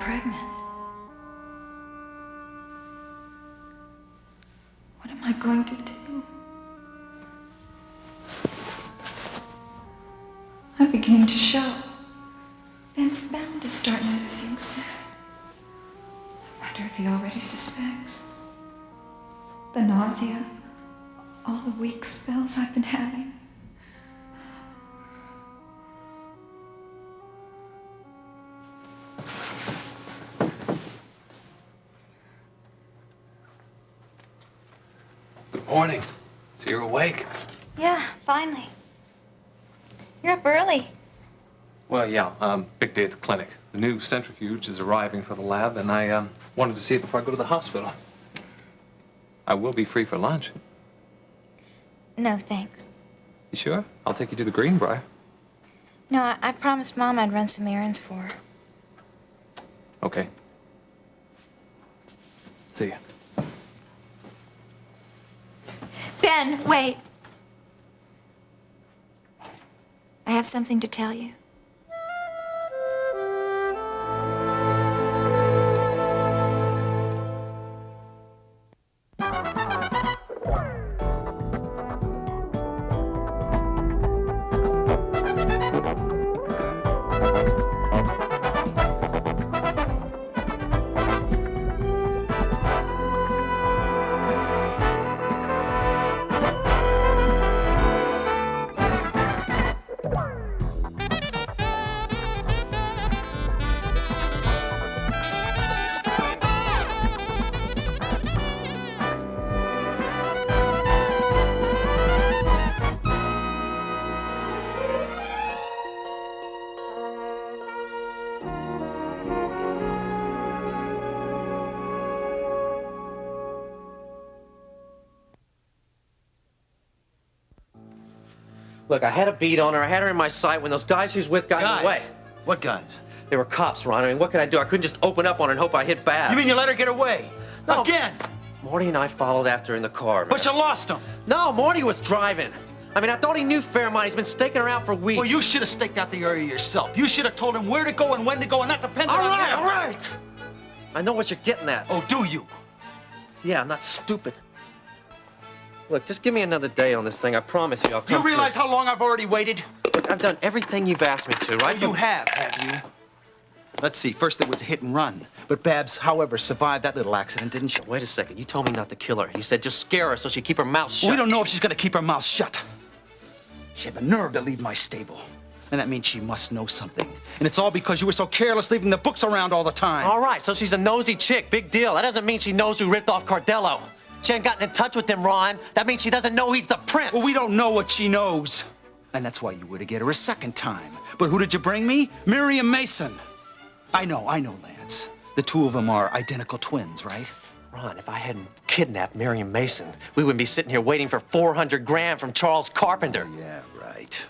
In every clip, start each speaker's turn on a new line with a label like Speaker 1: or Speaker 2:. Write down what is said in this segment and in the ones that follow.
Speaker 1: pregnant. What am I going to do? I'm beginning to show. Ben's bound to start noticing soon. I wonder if he already suspects. The nausea, all the weak spells I've been having.
Speaker 2: Good morning. So you're awake?
Speaker 3: Yeah, finally. You're up early.
Speaker 2: Well, yeah, big day at the clinic. The new centrifuge is arriving for the lab, and I wanted to see it before I go to the hospital. I will be free for lunch.
Speaker 3: No, thanks.
Speaker 2: You sure? I'll take you to the Greenbrier.
Speaker 3: No, I promised Mom I'd run some errands for her.
Speaker 2: Okay. See ya.
Speaker 3: Ben, wait. I have something to tell you.
Speaker 4: Look, I had a beat on her. I had her in my sight when those guys she's with got in the way.
Speaker 5: What guys?
Speaker 4: They were cops, Ron. I mean, what could I do? I couldn't just open up on her and hope I hit Babs.
Speaker 5: You mean you let her get away?
Speaker 4: No.
Speaker 5: Again?
Speaker 4: Morty and I followed after her in the car, man.
Speaker 5: But you lost him.
Speaker 4: No, Morty was driving. I mean, I thought he knew Fairmont. He's been staking her out for weeks.
Speaker 5: Well, you should have staked out the area yourself. You should have told him where to go and when to go and not depend on him.
Speaker 4: All right. I know what you're getting at.
Speaker 5: Oh, do you?
Speaker 4: Yeah, I'm not stupid. Look, just give me another day on this thing. I promise you I'll come
Speaker 5: You realize
Speaker 4: through.
Speaker 5: how long I've already waited?
Speaker 4: Look, I've done everything you've asked me to, right?
Speaker 5: You have you? Let's see. First, it was a hit and run. But Babs, however, survived that little accident, didn't she?
Speaker 4: Wait a second. You told me not to kill her. You said just scare her so she'd keep her mouth shut.
Speaker 5: We don't know if she's gonna keep her mouth shut. She had the nerve to leave my stable. And that means she must know something. And it's all because you were so careless leaving the books around all the time.
Speaker 4: All right, so she's a nosy chick. Big deal. That doesn't mean she knows who ripped off Cardello. She ain't gotten in touch with him, Ron. That means she doesn't know he's the prince.
Speaker 5: Well, we don't know what she knows. And that's why you were to get her a second time. But who did you bring me? Miriam Mason. I know, Lance. The two of them are identical twins, right?
Speaker 4: Ron, if I hadn't kidnapped Miriam Mason, we wouldn't be sitting here waiting for 400 grand from Charles Carpenter.
Speaker 5: Yeah, right.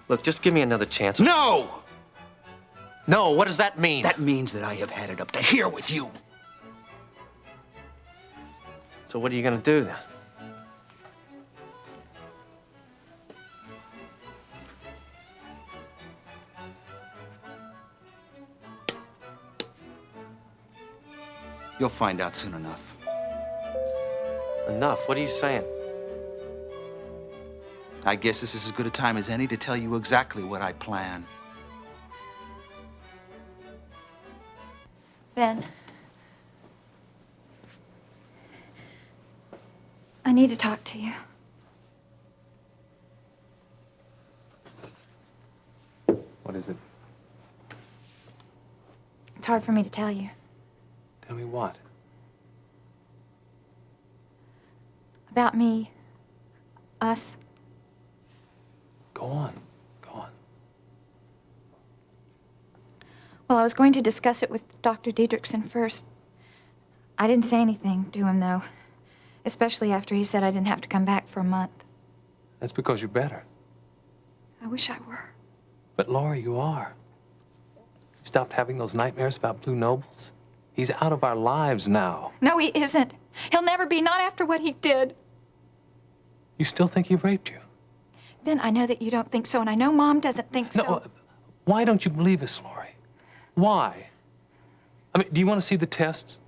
Speaker 4: Look, just give me another chance.
Speaker 5: No!
Speaker 4: No, what does that mean?
Speaker 5: That means that I have had it up to here with you.
Speaker 4: So what are you gonna do then?
Speaker 5: You'll find out soon enough.
Speaker 4: Enough. What are you saying?
Speaker 5: I guess this is as good a time as any to tell you exactly what I plan.
Speaker 3: Ben. I need to talk to you.
Speaker 2: What is it?
Speaker 3: It's hard for me to tell you.
Speaker 2: Tell me what?
Speaker 3: About me. Us.
Speaker 2: Go on. Go on.
Speaker 3: Well, I was going to discuss it with Dr. Diedrichson first. I didn't say anything to him, though. Especially after he said I didn't have to come back for a month.
Speaker 2: That's because you're better.
Speaker 3: I wish I were.
Speaker 2: But Laura, you are. You stopped having those nightmares about Blue Nobles? He's out of our lives now.
Speaker 3: No, he isn't. He'll never be, not after what he did.
Speaker 2: You still think he raped you?
Speaker 3: Ben, I know that you don't think so, and I know Mom doesn't think so.
Speaker 2: No, why don't you believe us, Laurie? Why? I mean, do you want to see the tests?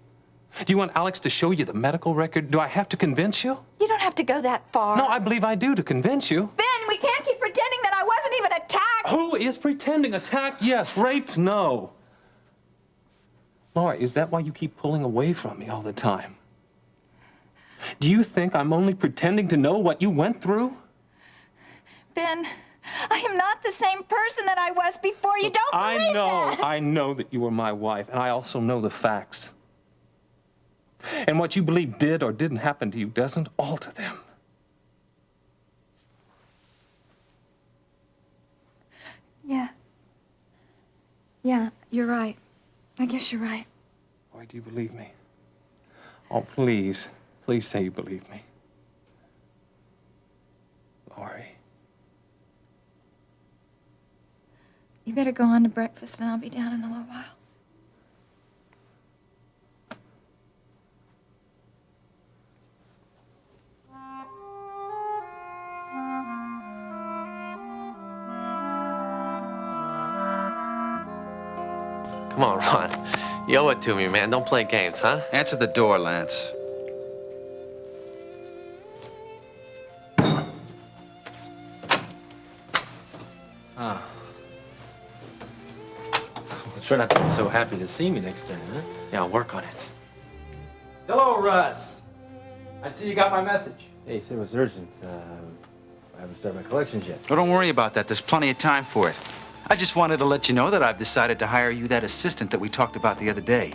Speaker 2: Do you want Alex to show you the medical record? Do I have to convince you?
Speaker 3: You don't have to go that far.
Speaker 2: No, I believe I do to convince you.
Speaker 3: Ben, we can't keep pretending that I wasn't even attacked.
Speaker 2: Who is pretending? Attacked? Yes. Raped? No. Laura, is that why you keep pulling away from me all the time? Do you think I'm only pretending to know what you went through?
Speaker 3: Ben, I am not the same person that I was before. You don't believe that.
Speaker 2: I know that you were my wife, and I also know the facts. And what you believe did or didn't happen to you doesn't alter them.
Speaker 3: Yeah. Yeah, you're right. I guess you're right.
Speaker 2: Why do you believe me? Oh, please. Please say you believe me. Laurie.
Speaker 3: You better go on to breakfast, and I'll be down in a little while.
Speaker 4: Come on, Ron. You owe it to me, man. Don't play games, huh?
Speaker 5: Answer the door, Lance.
Speaker 6: Try not to be so happy to see me next time, huh?
Speaker 4: Yeah, I'll work on it.
Speaker 6: Hello, Russ. I see you got my message. Hey, you said it was urgent. I haven't started my collections yet.
Speaker 5: Oh, don't worry about that. There's plenty of time for it. I just wanted to let you know that I've decided to hire you that assistant that we talked about the other day.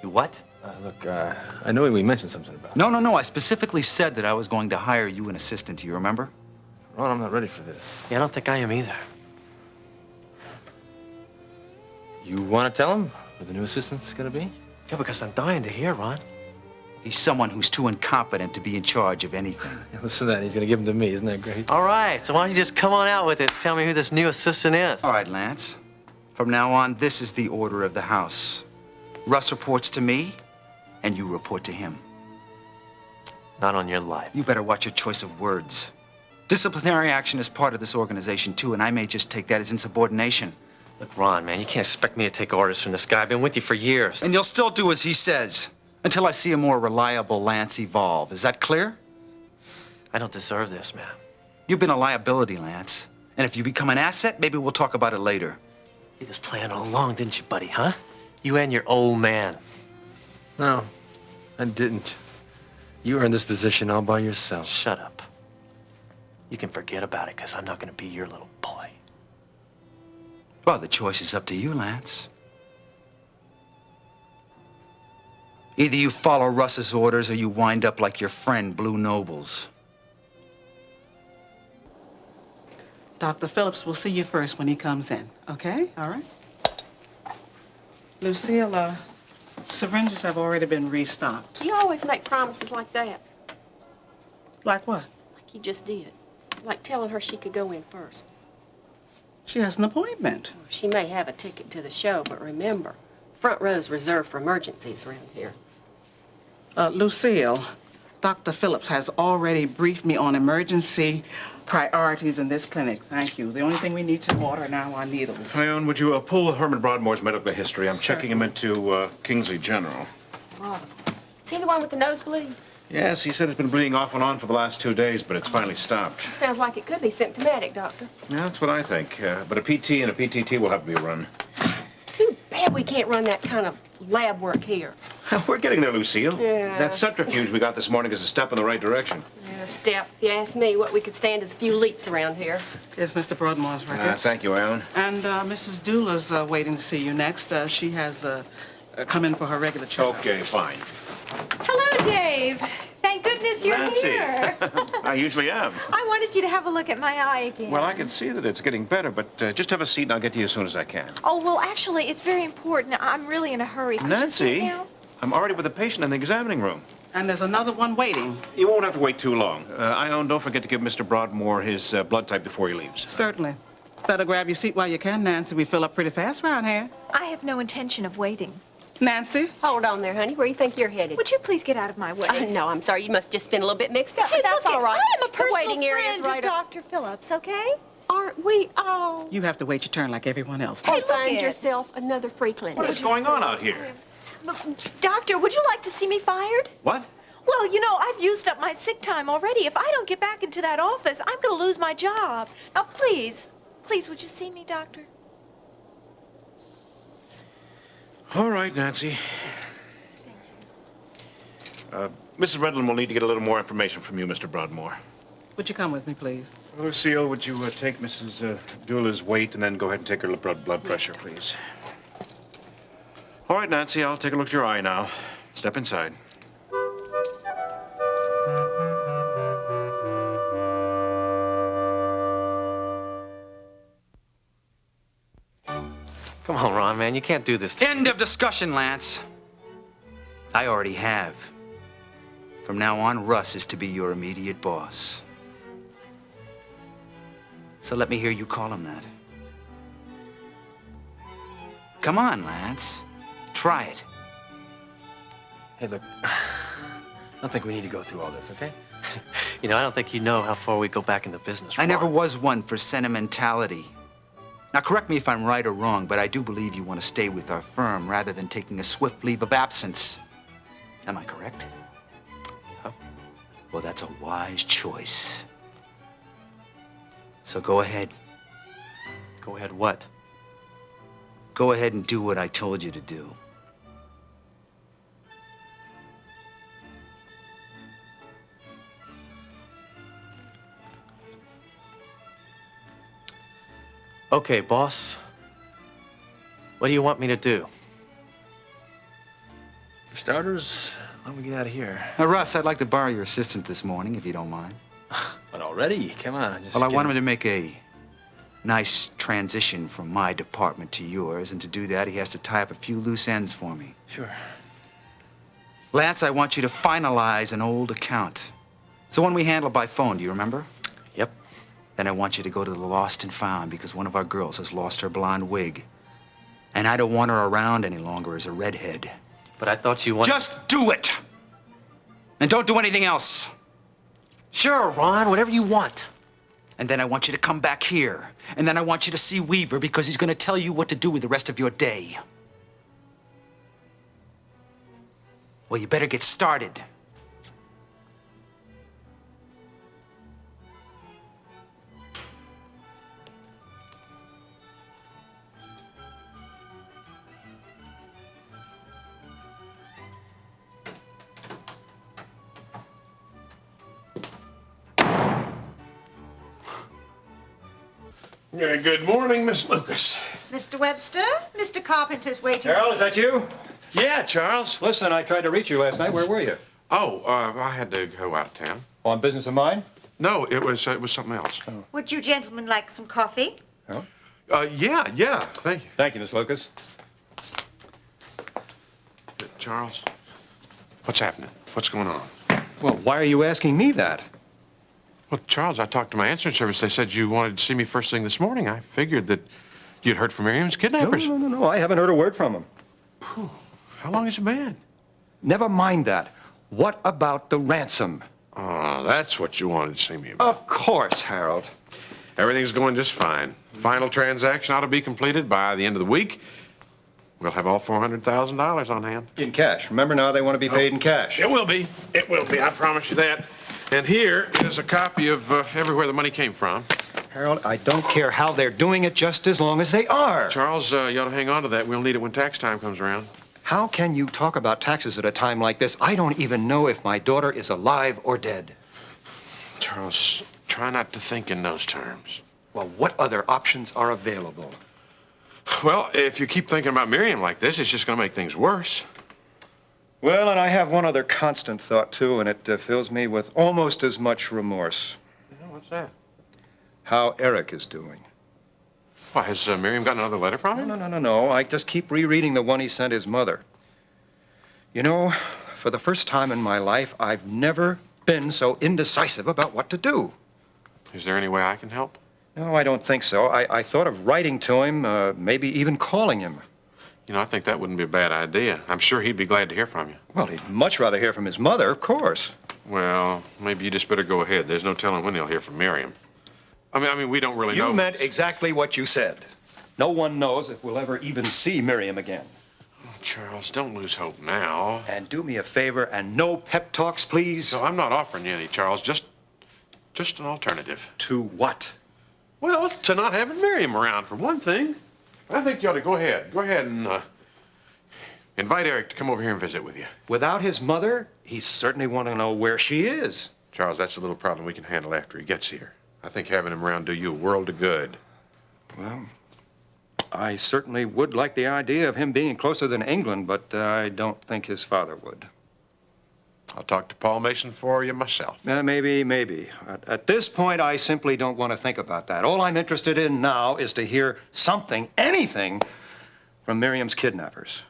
Speaker 4: You what?
Speaker 6: Look, I know we mentioned something about it.
Speaker 5: No. I specifically said that I was going to hire you an assistant. Do you remember?
Speaker 6: Ron, I'm not ready for this.
Speaker 4: Yeah, I don't think I am either.
Speaker 6: You want to tell him who the new assistant's gonna be?
Speaker 4: Yeah, because I'm dying to hear, Ron.
Speaker 5: He's someone who's too incompetent to be in charge of anything.
Speaker 6: Yeah, listen to that. He's gonna give him to me. Isn't that great?
Speaker 4: All right, so why don't you just come on out with it? Tell me who this new assistant is.
Speaker 5: All right, Lance. From now on, this is the order of the house. Russ reports to me, and you report to him.
Speaker 4: Not on your life.
Speaker 5: You better watch your choice of words. Disciplinary action is part of this organization, too, and I may just take that as insubordination.
Speaker 4: Look, Ron, man, you can't expect me to take orders from this guy. I've been with you for years.
Speaker 5: And you'll still do as he says, until I see a more reliable Lance evolve. Is that clear?
Speaker 4: I don't deserve this, man.
Speaker 5: You've been a liability, Lance. And if you become an asset, maybe we'll talk about it later.
Speaker 4: You had this plan all along, didn't you, buddy, huh? You and your old man.
Speaker 6: No, I didn't. You earned this position all by yourself.
Speaker 4: Shut up. You can forget about it, because I'm not going to be your little boy.
Speaker 5: Well, the choice is up to you, Lance. Either you follow Russ's orders or you wind up like your friend, Blue Nobles.
Speaker 7: Dr. Phillips will see you first when he comes in, okay? All right? Lucille, syringes have already been restocked.
Speaker 8: You always make promises like that,
Speaker 7: Like what?
Speaker 8: like you just did. Like telling her she could go in first.
Speaker 7: She has an appointment.
Speaker 8: She may have a ticket to the show, but remember, front row's reserved for emergencies around here.
Speaker 7: Lucille, Dr. Phillips has already briefed me on emergency priorities in this clinic. Thank you. The only thing we need to order now are needles.
Speaker 9: Ione, would you pull Herman Broadmoor's medical history? I'm checking him into Kingsley General.
Speaker 8: Is he the one with the nosebleed?
Speaker 9: Yes, he said it's been bleeding off and on for the last 2 days, but it's finally stopped.
Speaker 8: Sounds like it could be symptomatic, Doctor.
Speaker 9: Yeah, that's what I think. But a PT and a PTT will have to be run.
Speaker 8: Too bad we can't run that kind of lab work here.
Speaker 9: We're getting there, Lucille.
Speaker 8: Yeah.
Speaker 9: That centrifuge we got this morning is a step in the right direction.
Speaker 8: A step, if you ask me. What we could stand is a few leaps around here.
Speaker 7: Here's Mr. Broadmoor's records.
Speaker 9: Thank you, Ione.
Speaker 7: And Mrs. Doula's waiting to see you next. She has come in for her regular checkup.
Speaker 9: Okay, fine.
Speaker 10: Hello, Dave. Thank goodness you're
Speaker 9: Nancy.
Speaker 10: here.
Speaker 9: I usually am.
Speaker 10: I wanted you to have a look at my eye again.
Speaker 9: Well, I can see that it's getting better, but just have a seat and I'll get to you as soon as I can.
Speaker 10: Oh, well, actually, it's very important. I'm really in a hurry. Could you sit
Speaker 9: Nancy,
Speaker 10: down?
Speaker 9: I'm already with a patient in the examining room.
Speaker 7: And there's another one waiting.
Speaker 9: You won't have to wait too long. Ione, don't forget to give Mr. Broadmoor his blood type before he leaves.
Speaker 7: Certainly. Better grab your seat while you can, Nancy. We fill up pretty fast around here.
Speaker 10: I have no intention of waiting.
Speaker 7: Nancy?
Speaker 8: Hold on there, honey. Where do you think you're headed?
Speaker 10: Would you please get out of my way?
Speaker 8: No, I'm sorry. You must just been a little bit mixed up,
Speaker 10: Hey,
Speaker 8: but that's
Speaker 10: look
Speaker 8: all right.
Speaker 10: I am a
Speaker 8: The
Speaker 10: personal
Speaker 8: waiting area is
Speaker 10: friend
Speaker 8: right
Speaker 10: of
Speaker 8: up.
Speaker 10: Dr. Phillips, okay?
Speaker 8: Aren't we all?
Speaker 7: You have to wait your turn like everyone else.
Speaker 8: Hey,
Speaker 10: look
Speaker 8: find
Speaker 10: it.
Speaker 8: yourself another free clinic.
Speaker 9: What is going on out here?
Speaker 10: Doctor, would you like to see me fired?
Speaker 6: What?
Speaker 10: Well, you know, I've used up my sick time already. If I don't get back into that office, I'm going to lose my job. Now, please, would you see me, Doctor?
Speaker 9: All right, Nancy. Mrs. Redland will need to get a little more information from you, Mr. Broadmoor.
Speaker 7: Would you come with me, please?
Speaker 9: Lucille, would you take Mrs. Abdullah's weight and then go ahead and take her blood pressure, please? All right, Nancy, I'll take a look at your eye now. Step inside.
Speaker 4: Come on, Ron, man, you can't do this.
Speaker 5: End of discussion, Lance. I already have. From now on, Russ is to be your immediate boss. So let me hear you call him that. Come on, Lance. Try it.
Speaker 4: Hey, look, I don't think we need to go through all this, okay? You know, I don't think you know how far we go back in the business.
Speaker 5: I
Speaker 4: Ron.
Speaker 5: never was one for sentimentality. Now, correct me if I'm right or wrong, but I do believe you want to stay with our firm rather than taking a swift leave of absence. Am I correct?
Speaker 4: Huh?
Speaker 5: Well, that's a wise choice. So go ahead.
Speaker 4: Go ahead, what?
Speaker 5: Go ahead and do what I told you to do.
Speaker 4: Okay, boss. What do you want me to do?
Speaker 6: For starters, why don't we get out of here?
Speaker 5: Now, Russ, I'd like to borrow your assistant this morning, if you don't mind.
Speaker 6: But already? Come on, I just...
Speaker 5: Well, I want him to make a nice transition from my department to yours, and to do that, he has to tie up a few loose ends for me.
Speaker 6: Sure.
Speaker 5: Lance, I want you to finalize an old account. It's the one we handled by phone, do you remember?
Speaker 4: Yep.
Speaker 5: Then I want you to go to the Lost and Found because one of our girls has lost her blonde wig. And I don't want her around any longer as a redhead.
Speaker 4: But I thought you wanted...
Speaker 5: Just do it! And don't do anything else.
Speaker 4: Sure, Ron, whatever you want.
Speaker 5: And then I want you to come back here. And then I want you to see Weaver because he's going to tell you what to do with the rest of your day. Well, you better get started.
Speaker 9: Good morning, Miss Lucas.
Speaker 11: Mr. Webster, Mr. Carpenter's waiting.
Speaker 6: Harold, is that you?
Speaker 9: Yeah, Charles.
Speaker 6: Listen, I tried to reach you last night. Where were you?
Speaker 9: Oh, I had to go out of town.
Speaker 6: On business of mine?
Speaker 9: No, it was something else.
Speaker 11: Would you gentlemen like some coffee?
Speaker 9: Yeah, thank you.
Speaker 6: Thank you, Miss Lucas.
Speaker 9: Charles, what's happening? What's going on?
Speaker 6: Well, why are you asking me that?
Speaker 9: Well, Charles, I talked to my answering service. They said you wanted to see me first thing this morning. I figured that you'd heard from Miriam's kidnappers.
Speaker 6: No. I haven't heard a word from him.
Speaker 9: How long has it been?
Speaker 6: Never mind that. What about the ransom?
Speaker 9: Oh, that's what you wanted to see me about.
Speaker 6: Of course, Harold.
Speaker 9: Everything's going just fine. Final transaction ought to be completed by the end of the week. We'll have all $400,000 on hand.
Speaker 6: In cash. Remember now, they want to be paid in cash.
Speaker 9: It will be. It will be. I promise you that. And here is a copy of everywhere the money came from.
Speaker 6: Harold, I don't care how they're doing it, just as long as they are.
Speaker 9: Charles, you ought to hang on to that. We'll need it when tax time comes around.
Speaker 6: How can you talk about taxes at a time like this? I don't even know if my daughter is alive or dead.
Speaker 9: Charles, try not to think in those terms.
Speaker 6: Well, what other options are available?
Speaker 9: Well, if you keep thinking about Miriam like this, it's just going to make things worse.
Speaker 6: Well, and I have one other constant thought, too, and it fills me with almost as much remorse.
Speaker 9: What's that?
Speaker 6: How Eric is doing.
Speaker 9: Why, has Miriam gotten another letter from him?
Speaker 6: No. I just keep rereading the one he sent his mother. You know, for the first time in my life, I've never been so indecisive about what to do.
Speaker 9: Is there any way I can help?
Speaker 6: No, I don't think so. I thought of writing to him, maybe even calling him.
Speaker 9: You know, I think that wouldn't be a bad idea. I'm sure he'd be glad to hear from you.
Speaker 6: Well, he'd much rather hear from his mother, of course.
Speaker 9: Well, maybe you just better go ahead. There's no telling when he'll hear from Miriam. I mean, we don't really know.
Speaker 6: You meant exactly what you said. No one knows if we'll ever even see Miriam again.
Speaker 9: Charles, don't lose hope now.
Speaker 6: And do me a favor and no pep talks, please.
Speaker 9: No, I'm not offering you any, Charles. Just an alternative.
Speaker 6: To what?
Speaker 9: Well, to not having Miriam around, for one thing. I think you ought to go ahead. Go ahead and invite Eric to come over here and visit with you.
Speaker 6: Without his mother, he certainly want to know where she is.
Speaker 9: Charles, that's a little problem we can handle after he gets here. I think having him around do you a world of good.
Speaker 6: Well, I certainly would like the idea of him being closer than England, but I don't think his father would.
Speaker 9: I'll talk to Paul Mason for you myself.
Speaker 6: Maybe. At this point, I simply don't want to think about that. All I'm interested in now is to hear something, anything, from Miriam's kidnappers.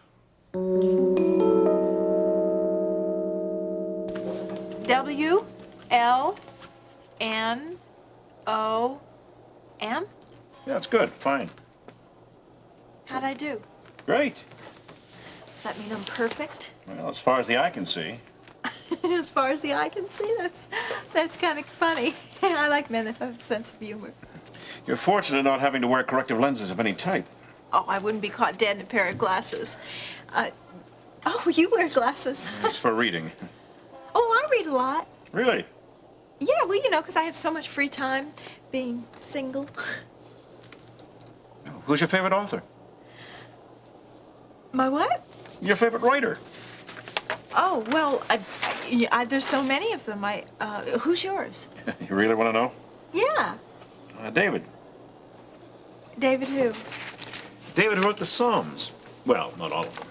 Speaker 10: WLNOM?
Speaker 9: Yeah, it's good. Fine.
Speaker 10: How'd I do?
Speaker 9: Great.
Speaker 10: Does that mean I'm perfect?
Speaker 9: Well, as far as the eye can see.
Speaker 10: As far as the eye can see, that's kind of funny. I like men that have a sense of humor.
Speaker 9: You're fortunate not having to wear corrective lenses of any type.
Speaker 10: Oh, I wouldn't be caught dead in a pair of glasses. Oh, you wear glasses.
Speaker 9: It's for reading.
Speaker 10: Oh, I read a lot.
Speaker 9: Really?
Speaker 10: Yeah, well, you know, because I have so much free time being single.
Speaker 9: Who's your favorite author?
Speaker 10: My what?
Speaker 9: Your favorite writer?
Speaker 10: Oh, well, there's so many of them. Who's yours?
Speaker 9: You really want to know?
Speaker 10: Yeah.
Speaker 9: David.
Speaker 10: David who?
Speaker 9: David wrote the Psalms. Well, not all of them.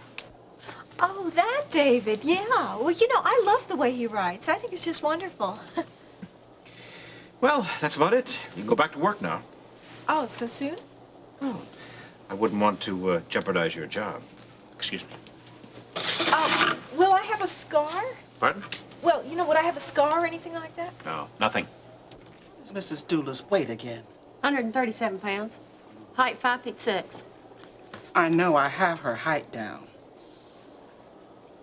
Speaker 10: Oh, that David, yeah. Well, you know, I love the way he writes. I think it's just wonderful.
Speaker 9: Well, that's about it. You can go back to work now.
Speaker 10: Oh, so soon?
Speaker 9: Oh, I wouldn't want to jeopardize your job. Excuse me.
Speaker 10: Oh, will I have a scar?
Speaker 9: Pardon?
Speaker 10: Well, you know, would I have a scar or anything like that?
Speaker 9: No, nothing.
Speaker 7: What's Mrs. Doolit's weight again?
Speaker 8: 137 pounds. Height 5'6".
Speaker 7: I know I have her height down.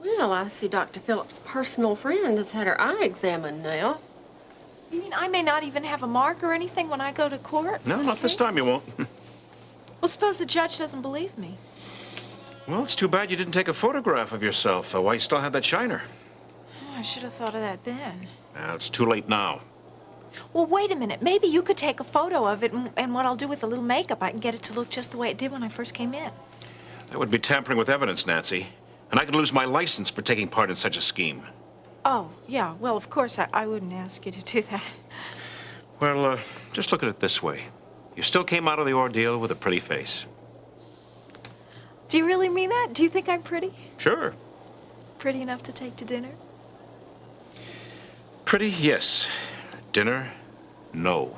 Speaker 8: Well, I see Dr. Phillips' personal friend has had her eye examined now.
Speaker 10: You mean I may not even have a mark or anything when I go to court?
Speaker 9: No, not this time you won't.
Speaker 10: Well, suppose the judge doesn't believe me.
Speaker 9: Well, it's too bad you didn't take a photograph of yourself. Why you still have that shiner?
Speaker 10: Oh, I should have thought of that then.
Speaker 9: It's too late now.
Speaker 10: Well, wait a minute. Maybe you could take a photo of it, and what I'll do with a little makeup, I can get it to look just the way it did when I first came in.
Speaker 9: That would be tampering with evidence, Nancy. And I could lose my license for taking part in such a scheme.
Speaker 10: Oh, yeah. Well, of course, I wouldn't ask you to do that.
Speaker 9: Well, just look at it this way. You still came out of the ordeal with a pretty face.
Speaker 10: Do you really mean that? Do you think I'm pretty?
Speaker 9: Sure.
Speaker 10: Pretty enough to take to dinner?
Speaker 9: Pretty, yes. Dinner, no.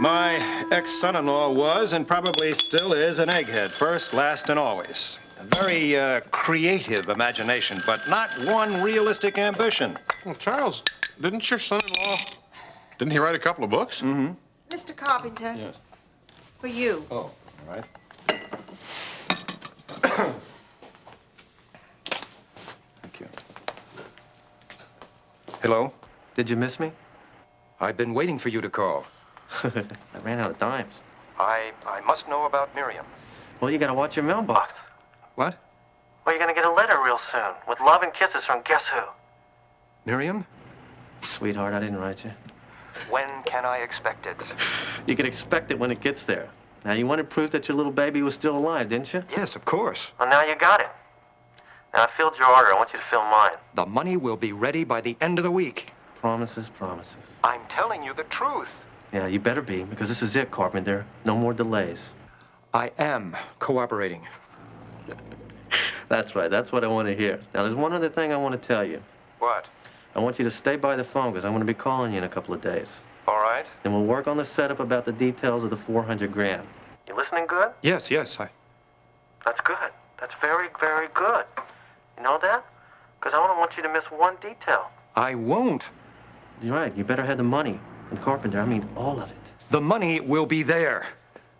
Speaker 6: My ex-son-in-law was, and probably still is, an egghead, first, last, and always. A very creative imagination, but not one realistic ambition.
Speaker 9: Well, Charles, didn't your son-in-law, didn't he write a couple of books?
Speaker 6: Mm-hmm.
Speaker 11: Mr. Carpenter.
Speaker 6: Yes.
Speaker 11: For you.
Speaker 6: Oh, all right. Thank you. Hello?
Speaker 4: Did you miss me?
Speaker 6: I've been waiting for you to call.
Speaker 4: I ran out of dimes.
Speaker 6: I must know about Miriam.
Speaker 4: Well, you gotta watch your mailbox.
Speaker 6: What?
Speaker 4: Well, you're gonna get a letter real soon with love and kisses from guess who?
Speaker 6: Miriam?
Speaker 4: Sweetheart, I didn't write you.
Speaker 6: When can I expect it?
Speaker 4: You can expect it when it gets there. Now, you wanted proof that your little baby was still alive, didn't you?
Speaker 6: Yes, of course.
Speaker 4: Well, now you got it. Now, I filled your order. I want you to fill mine.
Speaker 6: The money will be ready by the end of the week.
Speaker 4: Promises, promises.
Speaker 6: I'm telling you the truth.
Speaker 4: Yeah, you better be, because this is it, Carpenter. No more delays.
Speaker 6: I am cooperating.
Speaker 4: That's right. That's what I want to hear. Now, there's one other thing I want to tell you.
Speaker 6: What?
Speaker 4: I want you to stay by the phone, because I'm going to be calling you in a couple of days.
Speaker 6: All right.
Speaker 4: And we'll work on the setup about the details of the 400 grand. You listening good?
Speaker 6: Yes.
Speaker 4: That's good. That's very, very good. You know that? Because I don't want you to miss one detail.
Speaker 6: I won't.
Speaker 4: You're right. You better have the money. And Carpenter, I mean all of it.
Speaker 6: The money will be there.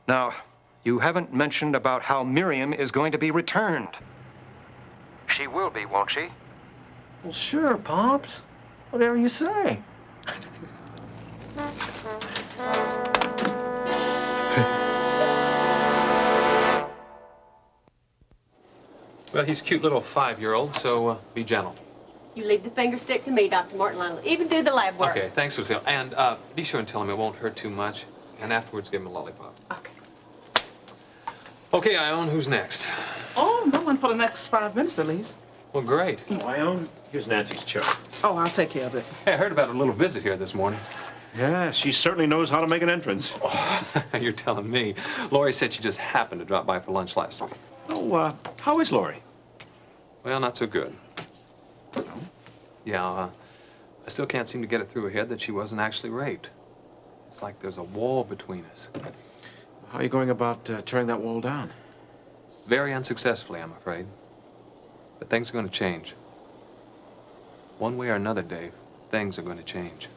Speaker 6: Now, you haven't mentioned about how Miriam is going to be returned. She will be, won't she?
Speaker 4: Well, sure, Pops. Whatever you say.
Speaker 2: Well, he's a cute little 5-year-old, so be gentle.
Speaker 8: You leave the finger stick to me, Dr. Martin. I'll even do the lab work.
Speaker 2: Okay, thanks, Lucille. And be sure and tell him it won't hurt too much. And afterwards, give him a lollipop.
Speaker 8: Okay.
Speaker 2: Okay, Ione, who's next?
Speaker 7: Oh, no one for the next 5 minutes at least.
Speaker 2: Well, great.
Speaker 9: Ione, here's Nancy's chart.
Speaker 7: Oh, I'll take care of it.
Speaker 2: Hey, I heard about a little visit here this morning.
Speaker 9: Yeah, she certainly knows how to make an entrance.
Speaker 2: You're telling me. Lori said she just happened to drop by for lunch last week.
Speaker 9: Oh, how is Lori?
Speaker 2: Well, not so good. Yeah, I still can't seem to get it through her head that she wasn't actually raped. It's like there's a wall between us.
Speaker 9: How are you going about tearing that wall down?
Speaker 2: Very unsuccessfully, I'm afraid. But things are going to change. One way or another, Dave, things are going to change.